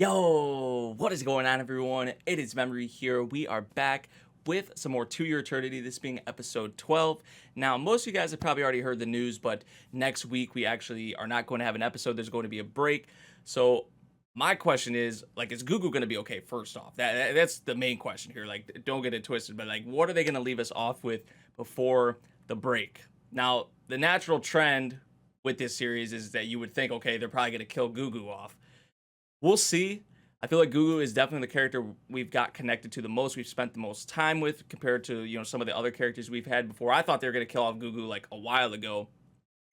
Yo, what is going on, everyone? It is Memory here. We are back with some more To Your Eternity, this being episode 12. Now, most of you guys have probably already heard the news, but next week we actually are not going to have an episode. There's going to be a break. So my question is, like, is Gugu going to be okay, first off? That's the main question here. Like, don't get it twisted, but, like, what are they going to leave us off with before the break? Now, the natural trend with this series is that you would think, okay, they're probably going to kill Gugu off. We'll see. I feel like Gugu is definitely the character we've got connected to the most. We've spent the most time with compared to, some of the other characters we've had before. I thought they were going to kill off Gugu like a while ago.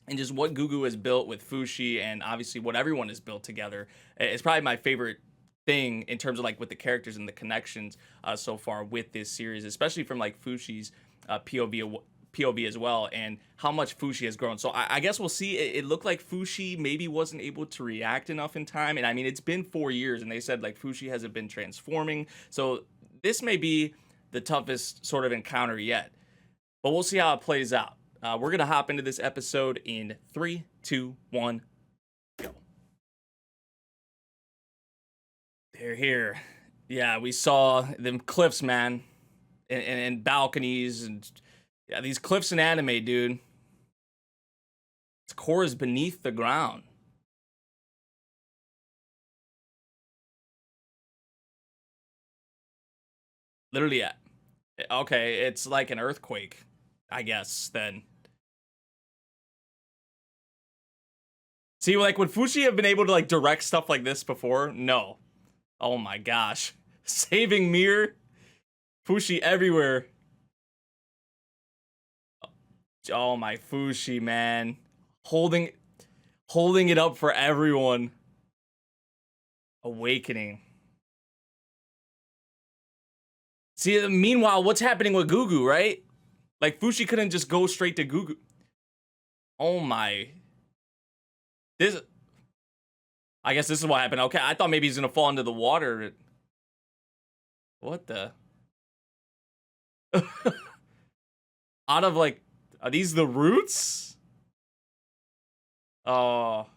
And just what Gugu has built with Fushi and obviously what everyone has built together is probably my favorite thing in terms of like with the characters and the connections so far with this series, especially from like Fushi's POV as well, and how much Fushi has grown. So I guess we'll see. It looked like Fushi maybe wasn't able to react enough in time. And I mean, it's been 4 years and they said like Fushi hasn't been transforming. So this may be the toughest sort of encounter yet, but we'll see how it plays out. We're going to hop into this episode in 3, 2, 1, go. They're here. Yeah, we saw them cliffs, man, and balconies and... Yeah, these cliffs in anime, dude. Its core is beneath the ground. Literally, okay, it's like an earthquake, I guess, then. See, like, would Fushi have been able to, like, direct stuff like this before? No. Oh my gosh. Saving Mir. Fushi everywhere. Oh my Fushi, man. Holding it up for everyone. Awakening. See, meanwhile, what's happening with Gugu, right? Like, Fushi couldn't just go straight to Gugu. Oh my. I guess this is what happened. Okay, I thought maybe he's gonna fall into the water. What the? Out of, like, are these the roots? Oh.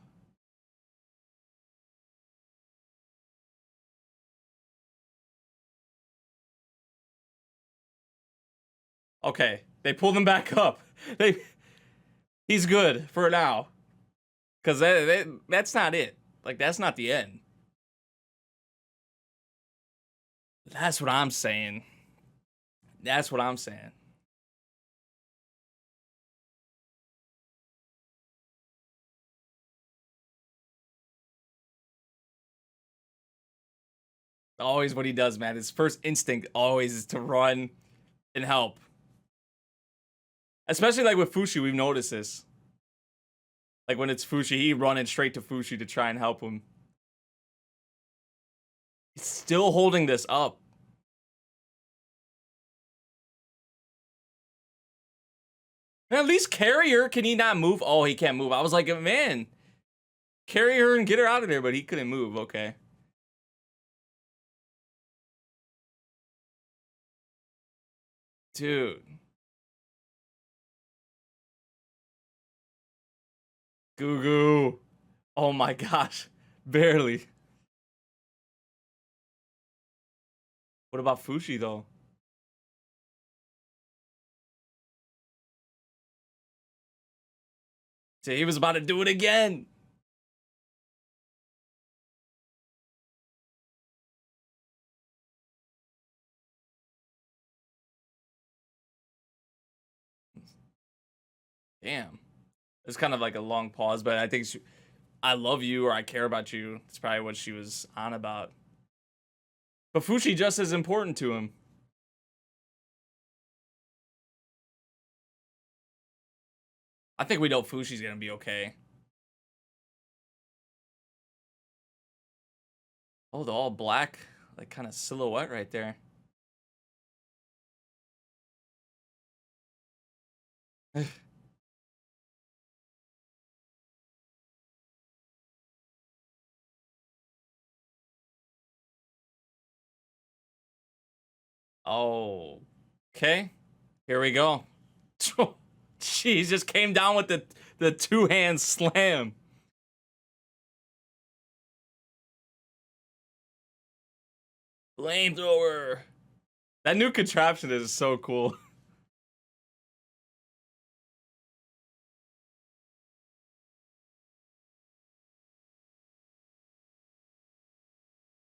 Okay, they pulled him back up. He's good for now. Because that's not it. Like, that's not the end. That's what I'm saying. That's what I'm saying. Always what he does, man. His first instinct always is to run and help. Especially like with Fushi, we've noticed this. Like when it's Fushi, he running straight to Fushi to try and help him. He's still holding this up. And at least carry her. Can he not move? Oh, he can't move. I was like, man, carry her and get her out of there, but he couldn't move. Okay. Dude. Gugu. Oh my gosh. Barely. What about Fushi, though? See, he was about to do it again. Damn. It's kind of like a long pause, but I think I love you or I care about you. That's probably what she was on about. But Fushi just as important to him. I think we know Fushi's gonna be okay. Oh, the all black, like, kind of silhouette right there. Oh, okay. Here we go. Jeez, just came down with the two-hand slam. Flamethrower. That new contraption is so cool.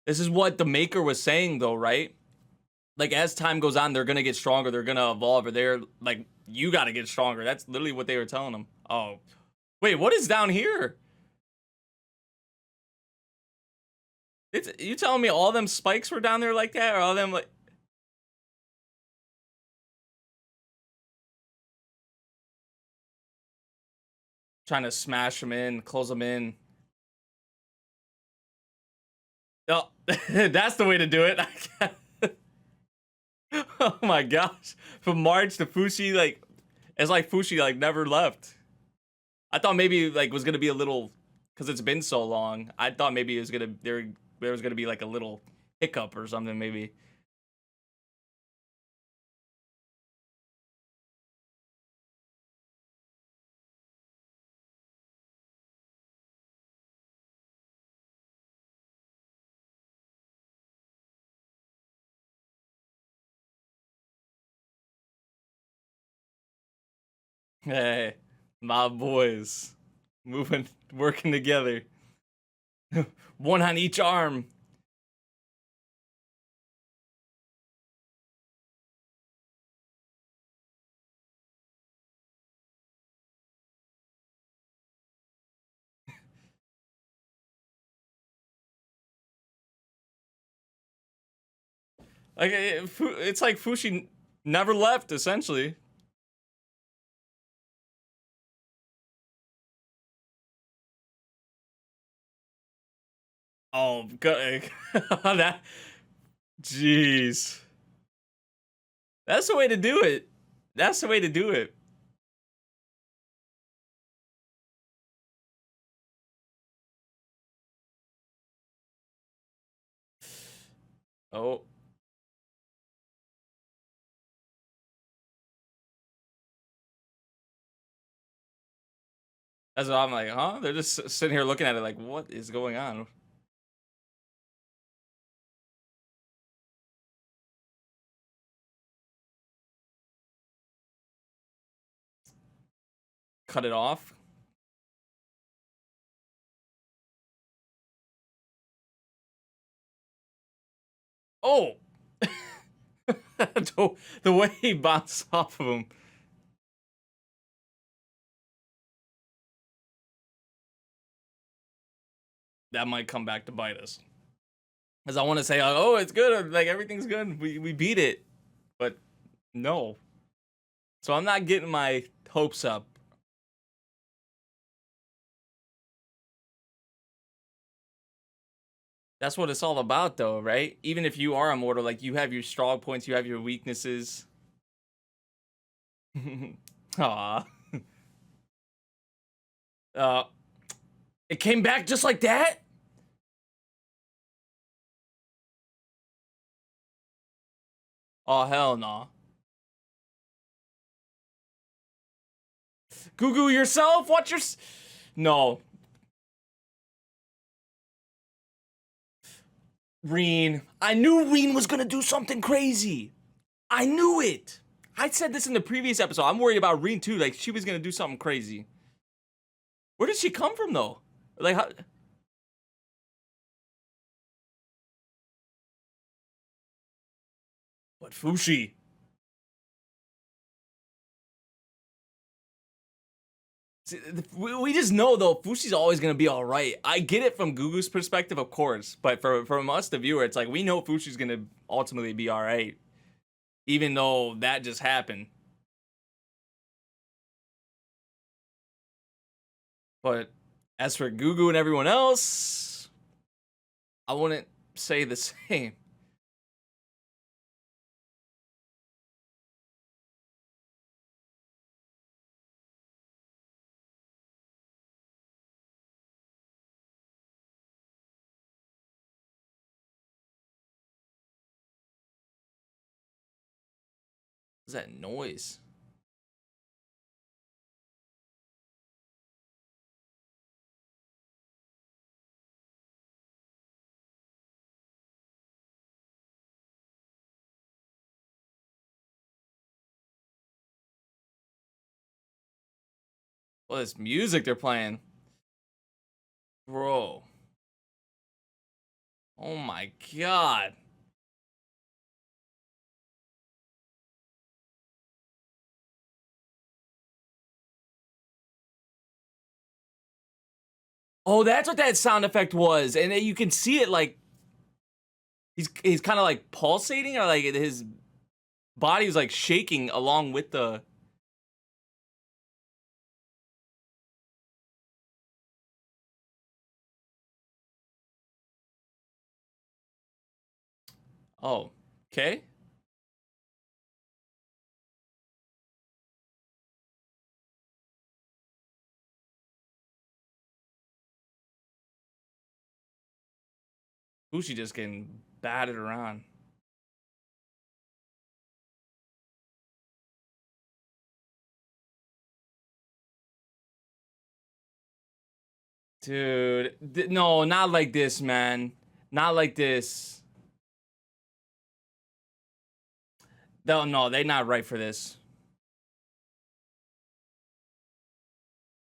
This is what the maker was saying, though, right? Like, as time goes on, they're gonna get stronger. They're gonna evolve. Or they're like, you gotta get stronger. That's literally what they were telling them. Oh, wait, what is down here? It's you telling me all them spikes were down there like that, or all them like? Trying to smash them in, close them in. Oh, that's the way to do it. Oh my gosh. From March to Fushi, like, it's like Fushi, like, never left. I thought maybe, like, was gonna be a little, because it's been so long, I thought maybe it was gonna, there was gonna be, like, a little hiccup or something, maybe. Hey, my boys. Moving, working together. One on each arm. Like, it's like Fushi never left, essentially. Oh, that, jeez. That's the way to do it. That's the way to do it. Oh. That's what I'm like, huh? They're just sitting here looking at it like, what is going on? Cut it off. Oh! The way he bounced off of him. That might come back to bite us. Because I want to say, oh, it's good. Like, everything's good. We beat it. But no. So I'm not getting my hopes up. That's what it's all about, though, right? Even if you are immortal, like, you have your strong points, you have your weaknesses. Aw. Uh, it came back just like that? Oh, hell no. Gugu yourself? Watch your... No. Reen. I knew Reen was gonna do something crazy. I knew it. I said this in the previous episode. I'm worried about Reen too. Like, she was gonna do something crazy. Where did she come from, though? Like, how... But Fushi. See, we just know, though, Fushi's always gonna be all right. I get it from Gugu's perspective, of course, but from us, the viewer, it's like we know Fushi's gonna ultimately be all right, even though that just happened. But as for Gugu and everyone else, I wouldn't say the same. What's that noise? Oh, this music they're playing. Bro. Oh my god. Oh, that's what that sound effect was. And you can see it like he's kind of like pulsating, or like his body was like shaking along with the. Oh, okay. Bushi just getting batted around. Dude, no, not like this, man. Not like this. No, they're not right for this.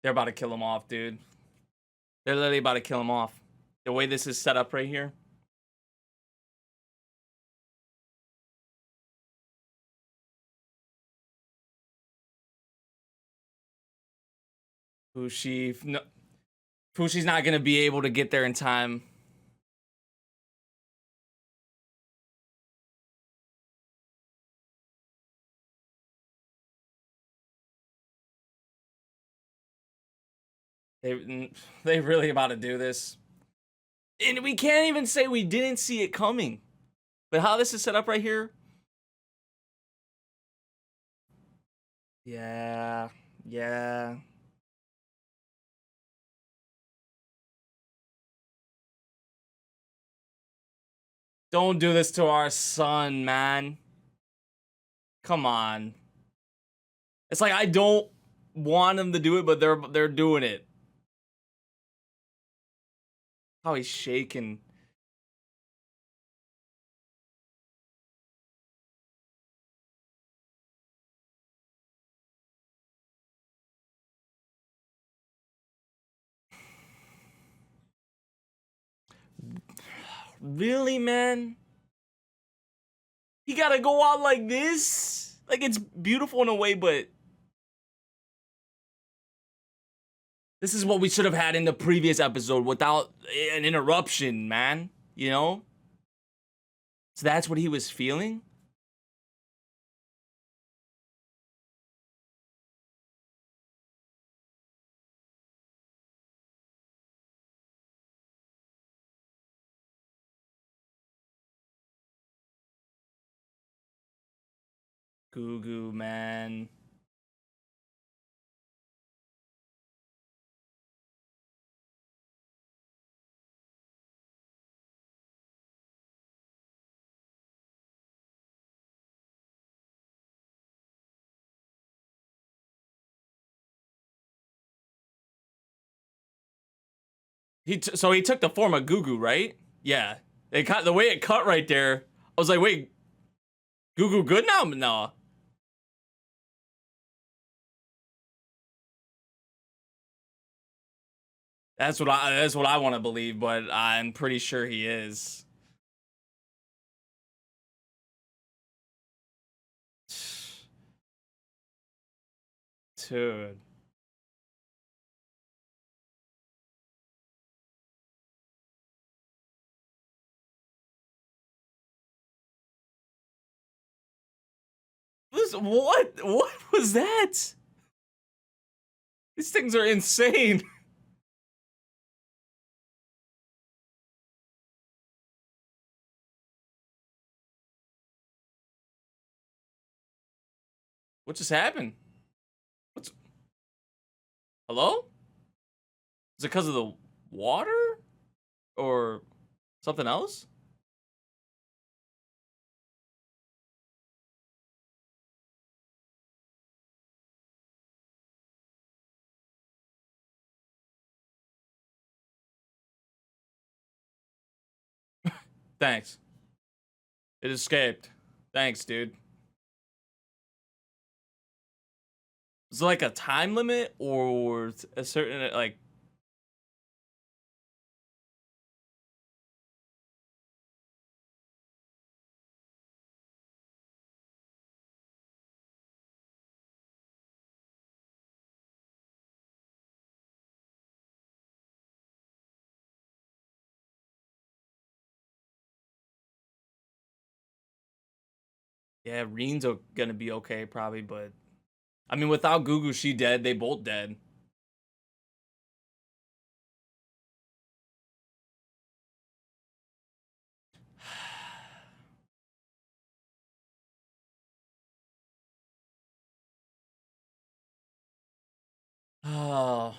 They're about to kill him off, dude. They're literally about to kill him off. The way this is set up right here. Fushi, no, Fushi's not gonna be able to get there in time. They really about to do this, and we can't even say we didn't see it coming. But how this is set up right here. Yeah, yeah. Don't do this to our son, man. Come on. It's like I don't want them to do it, but they're doing it. How he's shaking. Really, man? He gotta go out like this? Like, it's beautiful in a way, but this is what we should have had in the previous episode without an interruption, man. You know? So that's what he was feeling? Gugu, man. So he took the form of Gugu, right? Yeah. It cut the way it cut right there. I was like, wait, Gugu good now? No. That's what I want to believe, but I'm pretty sure he is. Dude. What was that? These things are insane. What just happened? What's Hello? Is it because of the water? Or something else? Thanks. It escaped. Thanks, dude. Is there like a time limit or a certain like? Yeah, Reen's gonna be okay probably, but I mean, without Gugu, she dead. They both dead. Oh,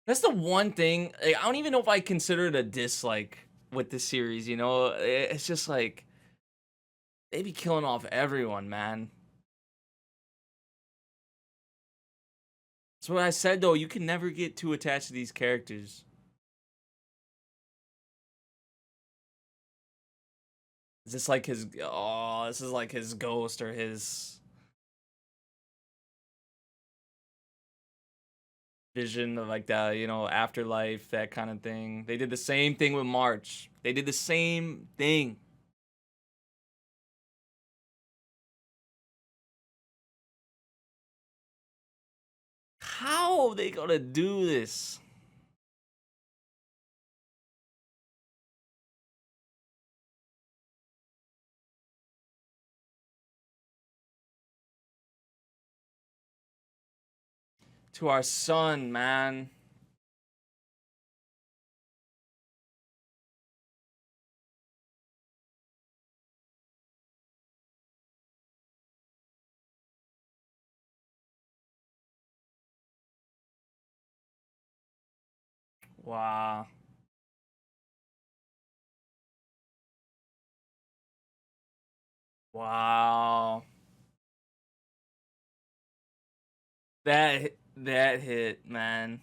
that's the one thing. Like, I don't even know if I consider it a dislike with this series. You know, it's just like they be killing off everyone, man. That's what I said though. You can never get too attached to these characters. Is this like his? Oh, this is like his ghost or his vision of like that, you know, afterlife, that kind of thing. They did the same thing with March. They did the same thing. How are they gonna do this? To our son, man. Wow. Wow. That hit, man.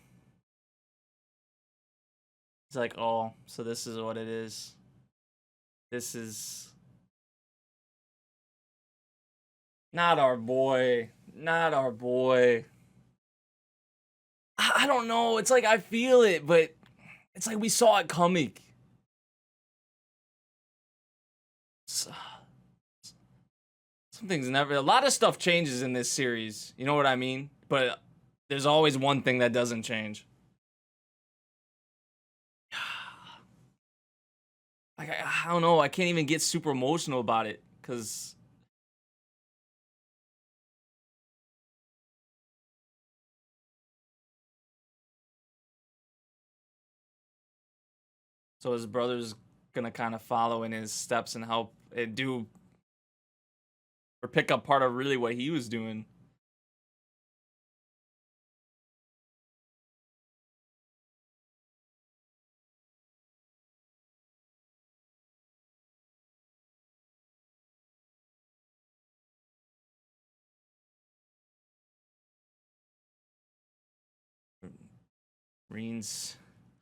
It's like, oh, so this is what it is. This is not our boy. Not our boy. I don't know. It's like I feel it, but it's like we saw it coming. Something's never. A lot of stuff changes in this series. You know what I mean? But there's always one thing that doesn't change. Like I don't know. I can't even get super emotional about it because so his brother's gonna kind of follow in his steps and help and do or pick up part of really what he was doing. Reen's.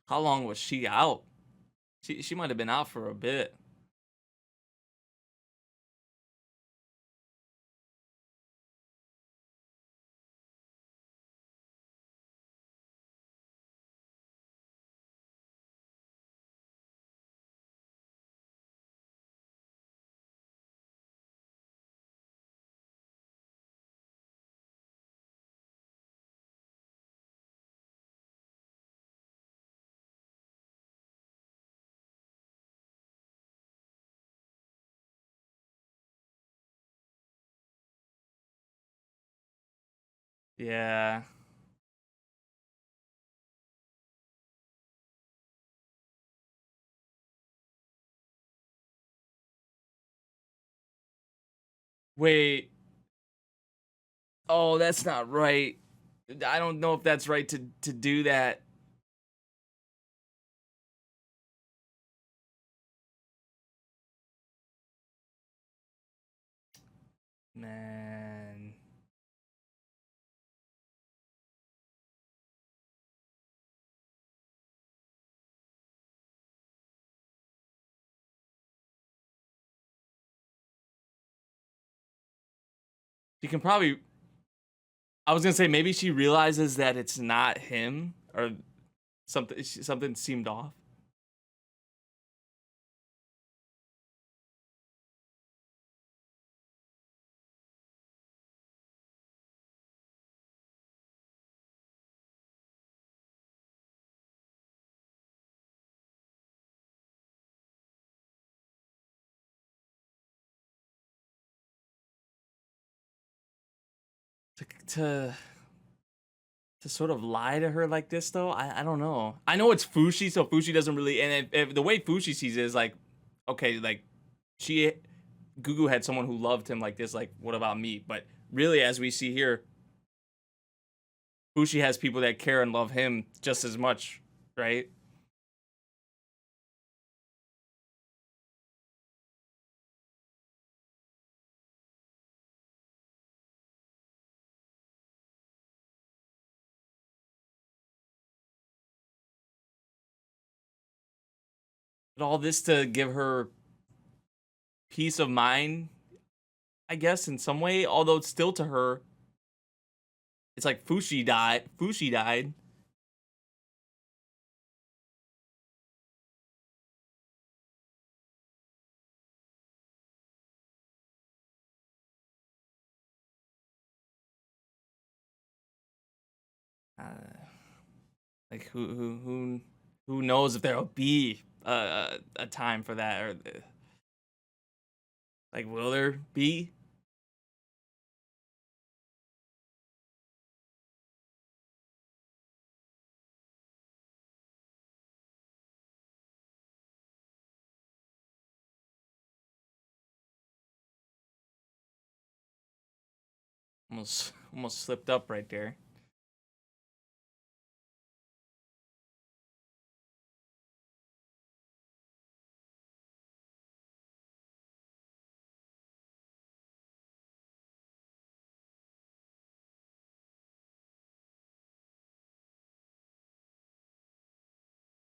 How long was she out? She might have been out for a bit. Yeah. Wait. Oh, that's not right. I don't know if that's right to do that. Man. You can probably I was gonna say maybe she realizes that it's not him or something seemed off. To to sort of lie to her like this though, I don't know. I know it's Fushi, so Fushi doesn't really, and if the way Fushi sees it is like, okay, like she Gugu had someone who loved him like this, like what about me? But really, as we see here, Fushi has people that care and love him just as much, right? But all this to give her peace of mind, I guess, in some way. Although it's still to her, it's like Fushi died. Fushi died. Uh, like who knows if there'll be a time for that, or like will there be? Almost slipped up right there.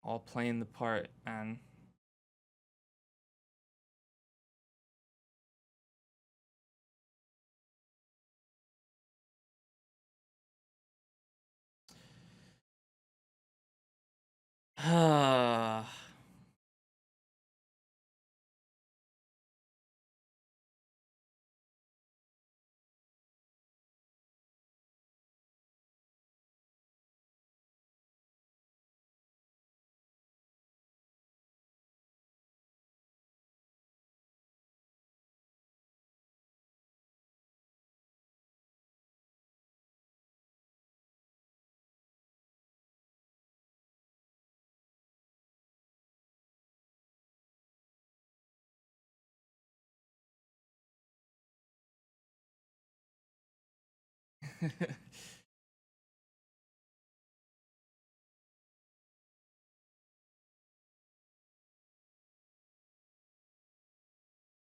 All playing the part, man.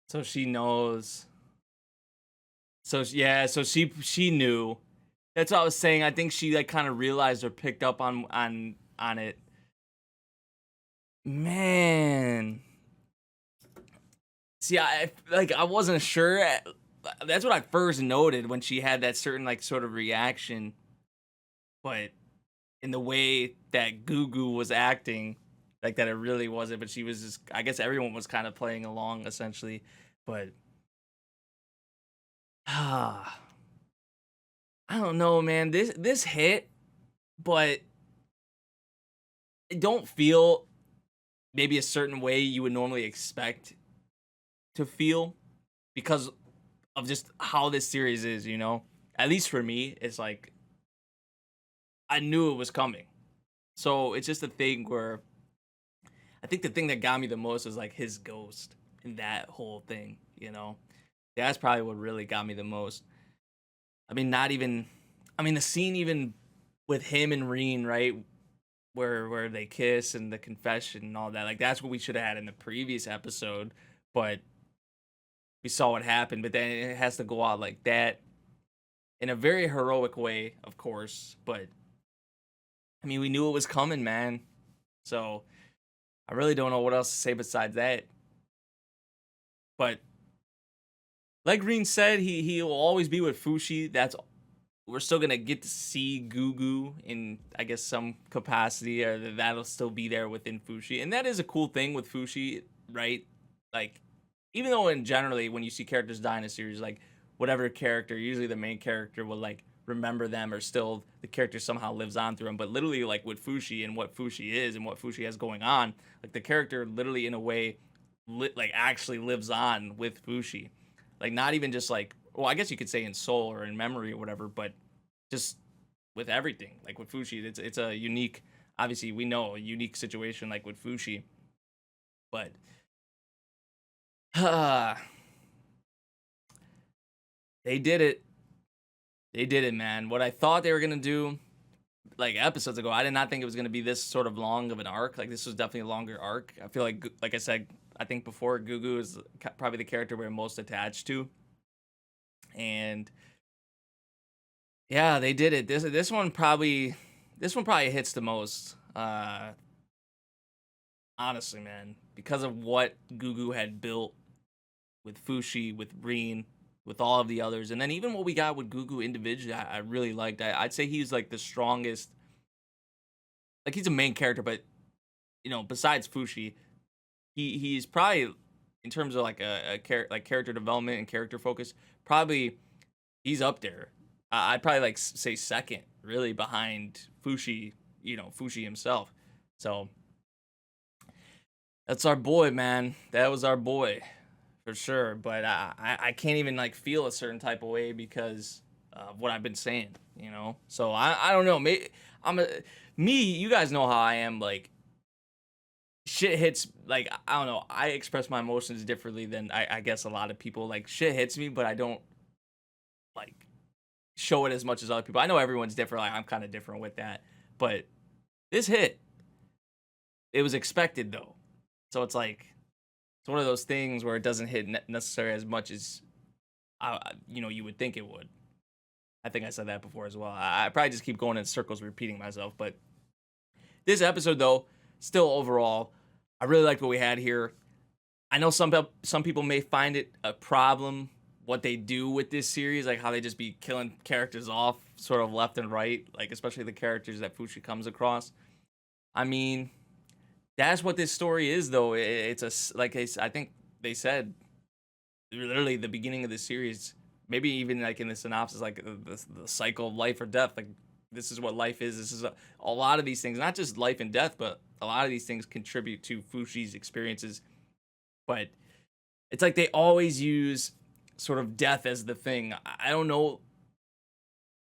So she knows. So yeah, so she knew. That's what I was saying. I think she like kind of realized or picked up on it. Man, see, I wasn't sure. That's what I first noted when she had that certain like sort of reaction, but in the way that Gugu was acting, like that it really wasn't. But she was just. I guess everyone was kind of playing along essentially, but ah, I don't know, man. This hit, but it don't feel maybe a certain way you would normally expect to feel because of just how this series is, you know? At least for me, it's like I knew it was coming. So it's just a thing where I think the thing that got me the most was like his ghost in that whole thing, you know? That's probably what really got me the most. I mean, not even I mean the scene even with him and Reen, right? Where they kiss and the confession and all that. Like that's what we should have had in the previous episode, but we saw what happened. But then it has to go out like that in a very heroic way, of course. But I mean, we knew it was coming, man. So I really don't know what else to say besides that. But like Green said, he will always be with Fushi. That's we're still gonna get to see Gugu in, I guess, some capacity, or that'll still be there within Fushi, and that is a cool thing with Fushi, right? Like, even though in generally when you see characters die in a series, like whatever character, usually the main character will like remember them, or still the character somehow lives on through them. But literally, like with Fushi and what Fushi is and what Fushi has going on, like the character literally in a way, like actually lives on with Fushi, like not even just like, well, I guess you could say in soul or in memory or whatever, but just with everything. Like with Fushi, it's a unique, obviously we know a unique situation like with Fushi, but they did it. They did it, man. What I thought they were gonna do, like episodes ago, I did not think it was gonna be this sort of long of an arc. Like this was definitely a longer arc. I feel like I said, I think before, Gugu is probably the character we're most attached to, and yeah, they did it. This one probably hits the most. Honestly, man, because of what Gugu had built with Fushi, with Reen, with all of the others, and then even what we got with Gugu individually, I really liked. I'd say he's like the strongest. Like he's a main character, but besides Fushi, he's probably, in terms of like like character development and character focus, probably he's up there. I'd probably like say second, really, behind Fushi. Fushi himself. So that's our boy, man. That was our boy for sure. But I can't even like feel a certain type of way because of what I've been saying. So I don't know. Maybe you guys know how I am. Like shit hits, like I don't know. I express my emotions differently than I guess a lot of people. Like shit hits me, but I don't like show it as much as other people. I know everyone's different. Like I'm kind of different with that, but this hit. It was expected though, so it's like it's one of those things where it doesn't hit necessarily as much as you would think it would. I think I said that before as well. I probably just keep going in circles, repeating myself. But this episode though, still overall, I really liked what we had here. I know some people may find it a problem what they do with this series, like how they just be killing characters off sort of left and right, like especially the characters that Fushi comes across. I mean, that's what this story is, though. It's like I think they said, literally the beginning of the series, maybe even like in the synopsis, like the cycle of life or death. Like this is what life is. This is a lot of these things, not just life and death, but a lot of these things contribute to Fushi's experiences. But it's like they always use sort of death as the thing. I don't know.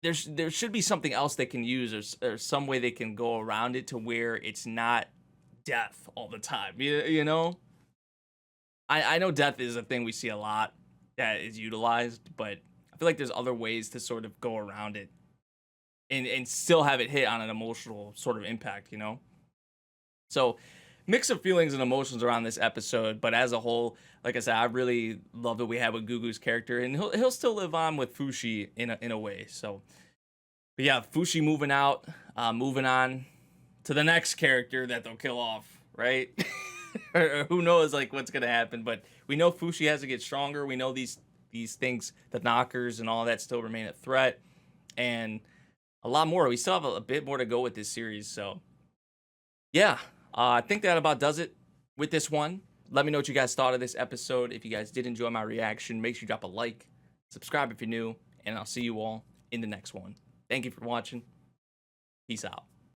There should be something else they can use, or some way they can go around it to where it's not death all the time. I know death is a thing we see a lot that is utilized, but I feel like there's other ways to sort of go around it and still have it hit on an emotional sort of impact. So mix of feelings and emotions around this episode, but as a whole, like I said, I really love what we have with Gugu's character, and he'll still live on with Fushi in a way. So, but yeah, Fushi moving out, moving on to the next character that they'll kill off, right? or who knows like what's gonna happen, but we know Fushi has to get stronger. We know these things, the knockers and all that, still remain a threat, and a lot more. We still have a bit more to go with this series. So yeah, I think that about does it with this one. Let me know what you guys thought of this episode. If you guys did enjoy my reaction, make sure you drop a like, subscribe if you're new, and I'll see you all in the next one. Thank you for watching. Peace out.